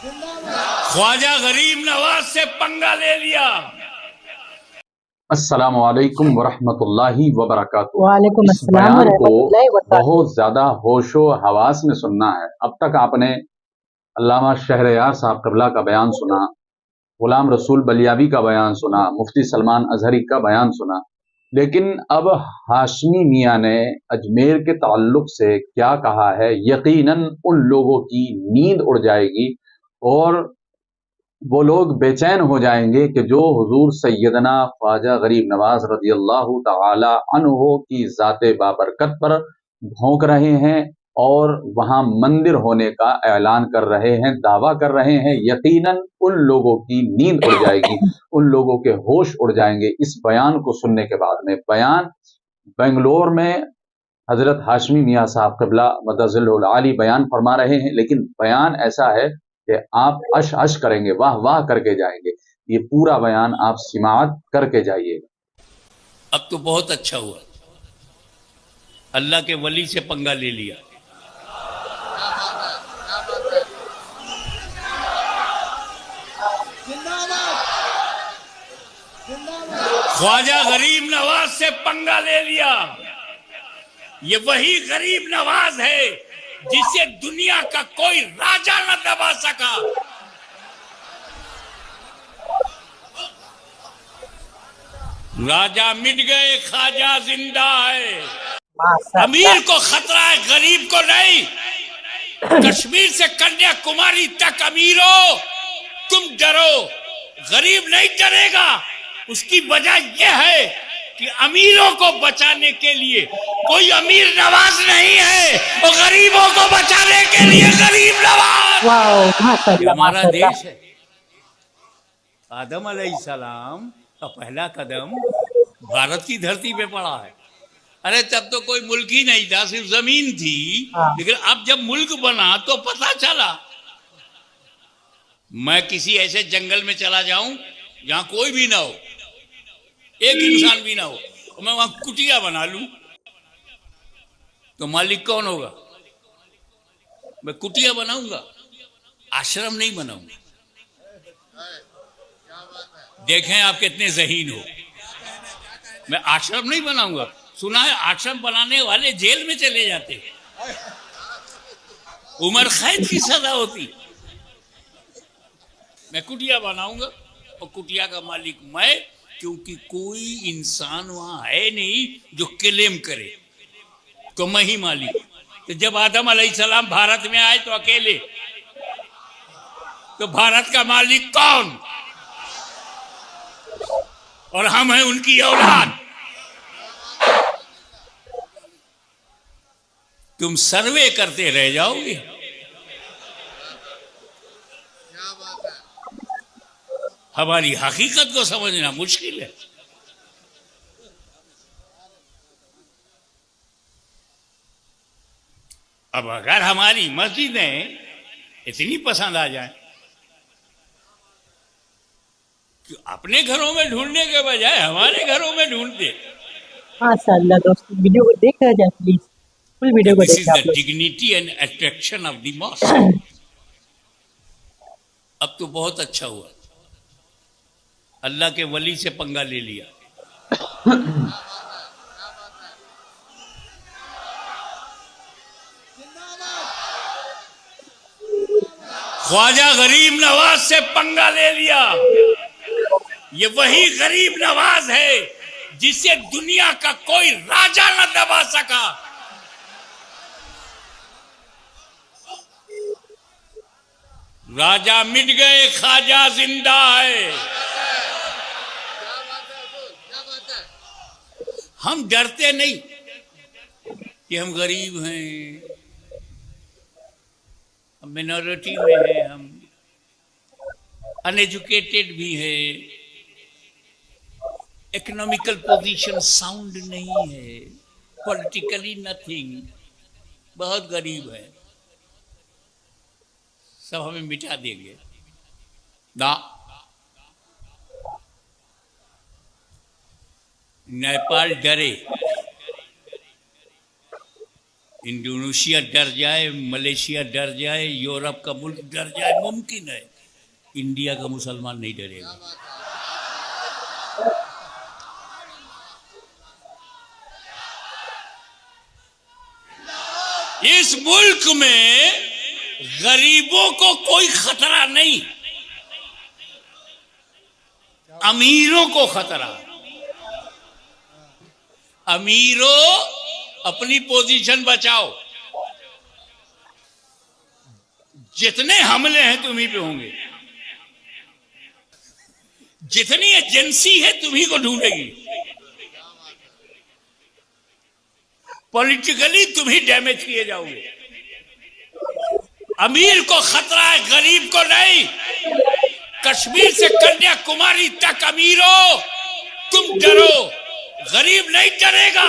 ख्वाजा गरीब नवाज से पंगा ले लिया। अस्सलामु अलैकुम वरहमतुल्लाहि वबरकातुहू। वालेकुम इस अस्सलाम बयान को वरहमतुल्लाहि वबरकातुहू। बहुत ज़्यादा होशो हवास में सुनना है। अब तक आपने अल्लामा शहरयार साहब क़िबला का बयान सुना, गुलाम रसूल बलियावी का बयान सुना, मुफ्ती सलमान अजहरी का बयान सुना, लेकिन अब हाशमी मियाँ ने अजमेर के ताल्लुक से क्या कहा है, यकीनन उन लोगों की नींद उड़ जाएगी और वो लोग बेचैन हो जाएंगे कि जो हुजूर सैयदना ख्वाजा गरीब नवाज रज़ियल्लाहु तआला अन्हो की ज़ाते बाबरकत पर भौंक रहे हैं और वहाँ मंदिर होने का ऐलान कर रहे हैं, दावा कर रहे हैं। यकीनन उन लोगों की नींद उड़ जाएगी, उन लोगों के होश उड़ जाएंगे इस बयान को सुनने के बाद में। बयान बेंगलोर में हज़रत हाशमी मियाँ साहब क़िबला मदज़िलुल आली बयान फरमा रहे हैं, लेकिन बयान ऐसा है कि आप अश अश करेंगे, वाह वाह करके जाएंगे। ये पूरा बयान आप सिमाअत करके जाइएगा। अब तो बहुत अच्छा हुआ, अल्लाह के वली से पंगा ले लिया। ख्वाजा गरीब नवाज से पंगा ले लिया। ये वही गरीब नवाज है जिसे दुनिया का कोई राजा न दबा सका। राजा मिट गए, ख्वाजा जिंदा है। अमीर को खतरा है, गरीब को नहीं। कश्मीर से कन्याकुमारी तक अमीरों तुम डरो, गरीब नहीं डरेगा। उसकी वजह यह है कि अमीरों को बचाने के लिए कोई अमीर नवाज नहीं है, और गरीबों को बचाने के लिए गरीब नवाज। ये हमारा देश है। आदम अलैहिस्सलाम का पहला कदम भारत की धरती पे पड़ा है। अरे तब तो कोई मुल्क ही नहीं था, सिर्फ जमीन थी। लेकिन अब जब मुल्क बना तो पता चला। मैं किसी ऐसे जंगल में चला जाऊं जहां कोई भी ना हो, एक इंसान भी ना हो, और मैं वहां कुटिया बना लूं, तो मालिक कौन होगा? मैं कुटिया बनाऊंगा, आश्रम नहीं बनाऊंगा। देखें आप कितने ज़हीन हो। मैं आश्रम नहीं बनाऊंगा। सुना है आश्रम बनाने वाले जेल में चले जाते, उम्र कैद की सजा होती। मैं कुटिया बनाऊंगा और कुटिया का मालिक मैं, क्योंकि कोई इंसान वहां है नहीं जो क्लेम करे, तो मैं ही मालिक। तो जब आदम अलैहिस्सलाम भारत में आए तो अकेले, तो भारत का मालिक कौन? और हम हैं उनकी औलाद। तुम सर्वे करते रह जाओगे। हमारी हकीकत को समझना मुश्किल है। अब अगर हमारी मस्जिदें इतनी पसंद आ जाए कि अपने घरों में ढूंढने के बजाय हमारे घरों में ढूंढते। माशाअल्लाह दोस्तों, वीडियो को देख रहे हैं प्लीज, फुल वीडियो को दिस इज देखिए आप द लोग। Dignity and attraction of the mosque. अब तो बहुत अच्छा हुआ, अल्लाह के वली से पंगा ले लिया। ख्वाजा गरीब नवाज से पंगा ले लिया। ये वही गरीब नवाज है जिसे दुनिया का कोई राजा न दबा सका। राजा मिट गए, ख्वाजा जिंदा है। हम डरते नहीं कि हम गरीब हैं, हम मिनॉरिटी में हैं, हम अनएजुकेटेड भी है, इकोनॉमिकल पोजीशन साउंड नहीं है, पॉलिटिकली नथिंग, बहुत गरीब है, सब हमें मिटा देंगे ना। नेपाल डरे, इंडोनेशिया डर जाए, मलेशिया डर जाए, यूरोप का मुल्क डर जाए, मुमकिन है, इंडिया का मुसलमान नहीं डरेगा। इस मुल्क में गरीबों को कोई खतरा नहीं, अमीरों को खतरा। अमीरों अपनी पोजीशन बचाओ, जितने हमले हैं तुम्ही पे होंगे, जितनी एजेंसी है तुम्ही को ढूंढेगी, पॉलिटिकली तुम ही डैमेज किए जाओगे। अमीर को खतरा है, गरीब को नहीं। कश्मीर से कन्याकुमारी तक अमीरों तुम डरो, गरीब नहीं डरेगा।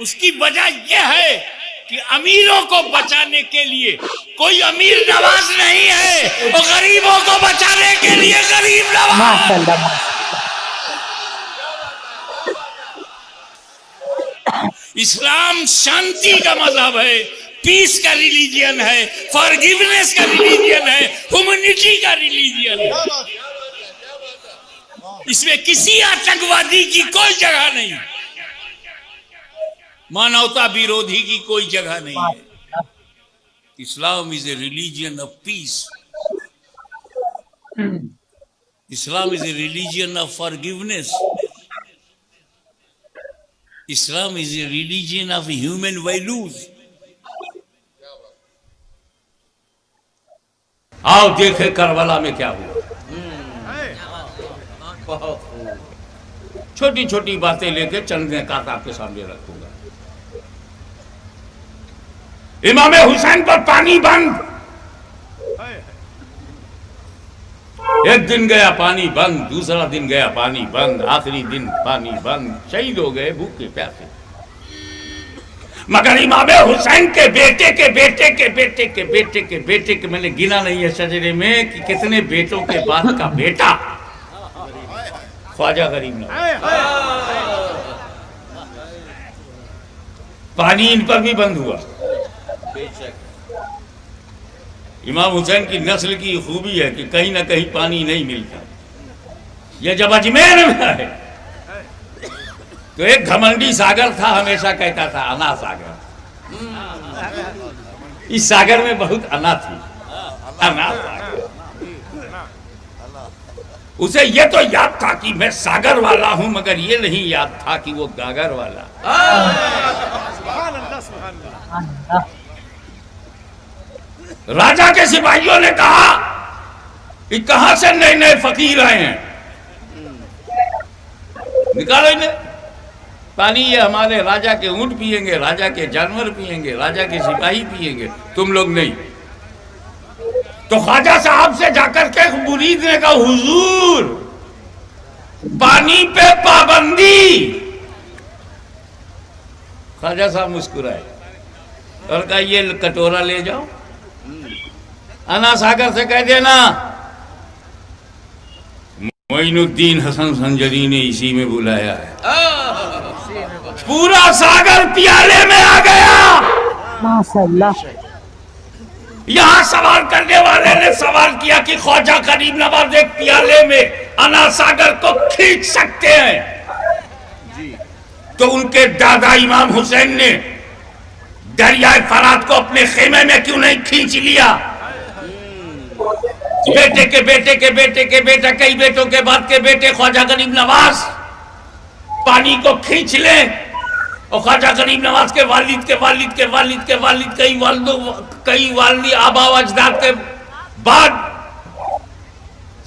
उसकी वजह यह है कि अमीरों को बचाने के लिए कोई अमीर नवाज नहीं है, और गरीबों को बचाने के लिए गरीब नवाज। माशाल्लाह। इस्लाम शांति का मजहब है, पीस का रिलीजियन है, फॉरगिवनेस का रिलीजियन है, ह्यूमैनिटी का रिलीजियन है। इसमें किसी आतंकवादी की कोई जगह नहीं, मानवता विरोधी की कोई जगह नहीं है। Islam is a religion of peace, Islam is a religion of forgiveness, Islam is a religion of human values. आओ देखे करबला में क्या हुआ। छोटी छोटी बातें लेके चंद निकात आपके सामने रखूंगा। इमाम हुसैन पर पानी बंद, एक दिन गया पानी बंद, दूसरा दिन गया पानी बंद, आखिरी दिन पानी बंद, शहीद हो गए भूखे प्यासे। मगर इमाम हुसैन के बेटे के बेटे के बेटे के बेटे के बेटे के, मैंने गिना नहीं है शजरे में कि कितने बेटों के बाद का बेटा ख्वाजा गरीब नवाज। पानी इन पर भी बंद हुआ। इमाम हुसैन की नस्ल की खूबी है कि कहीं ना कहीं पानी नहीं मिलता। यह जब अजमेर में है तो एक घमंडी सागर था, हमेशा कहता था अना सागर। इस सागर में बहुत अना थी, अना सागर। उसे यह तो याद था कि मैं सागर वाला हूं, मगर यह नहीं याद था कि वो गागर वाला। राजा के सिपाहियों ने कहा कि कहां से नए नए फकीर आए हैं, निकालो इन्हें पानी। ये हमारे राजा के ऊंट पिएंगे, राजा के जानवर पिएंगे, राजा के सिपाही पिएंगे, तुम लोग नहीं। तो ख्वाजा साहब से जाकर के मुरीद ने कहा, हुजूर पानी पे पाबंदी। ख्वाजा साहब मुस्कुराए और कहा, ये कटोरा ले जाओ, अना सागर से कह देना मोइनुद्दीन हसन संजरी ने इसी में बुलाया है। पूरा सागर प्याले में आ गया। माशाल्लाह। यहां सवाल करने वाले ने सवाल किया कि ख्वाजा गरीब नवाज एक प्याले में अना सागर को खींच सकते हैं, तो उनके दादा इमाम हुसैन ने दरियाए फरात को अपने खेमे में क्यों नहीं खींच लिया? बेटे के बेटे के बेटे के बेटा, कई बेटों के बाद के बेटे ख्वाजा गरीब नवाज पानी को खींच ले, और ख्वाजा गरीब नवाज के वालिद के वालिद के वालिद के वालिद, कई वालिद आबा अजदाद के बाद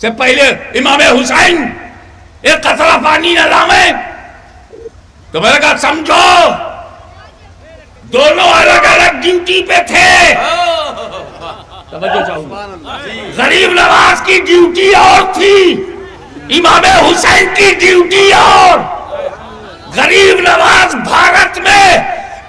से पहले इमाम हुसैन एक कतरा पानी न लावे। तो मैंने कहा समझो, दोनों अलग अलग ड्यूटी पे थे। गरीब नवाज की ड्यूटी और थी, इमाम हुसैन की ड्यूटी और। गरीब नवाज भारत में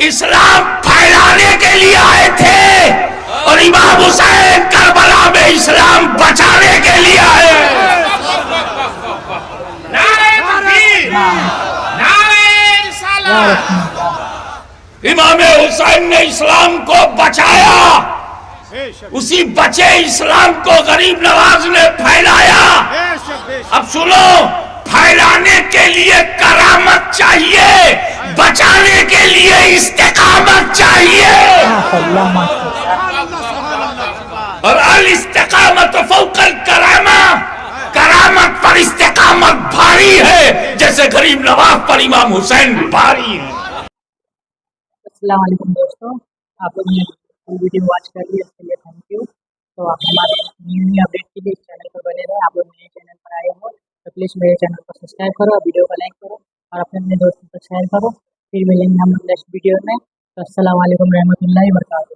इस्लाम फैलाने के लिए आए थे, और इमाम हुसैन करबला में इस्लाम बचाने के लिए आए। नारे तकबीर, नारे रिसालत। इमाम इमाम हुसैन ने इस्लाम को बचाया, उसी बचे इस्लाम को गरीब नवाज ने फैलाया। अब सुनो, फैलाने के लिए करामत चाहिए, बचाने के लिए इस्तिकामत चाहिए। माशाअल्लाह माशाअल्लाह। और अल इस्तिकामत फौकल करामा, करामत पर इस्तिकामत भारी है, जैसे गरीब नवाज पर इमाम हुसैन भारी है। अस्सलाम वालेकुम दोस्तों, आप लोगों ने फुल वीडियो वॉच कर लिया, इसके लिए थैंक यू। तो आप हमारे न्यू अपडेट के लिए इस चैनल पर बने रहे। आप लोग नए चैनल पर आए हो तो प्लीज़ मेरे चैनल को सब्सक्राइब करो, वीडियो को लाइक करो और अपने दोस्तों को शेयर करो। फिर मिलेंगे हम नेक्स्ट वीडियो में। तो अस्सलाम वालेकुम रहमतुल्लाहि व बरकातहू।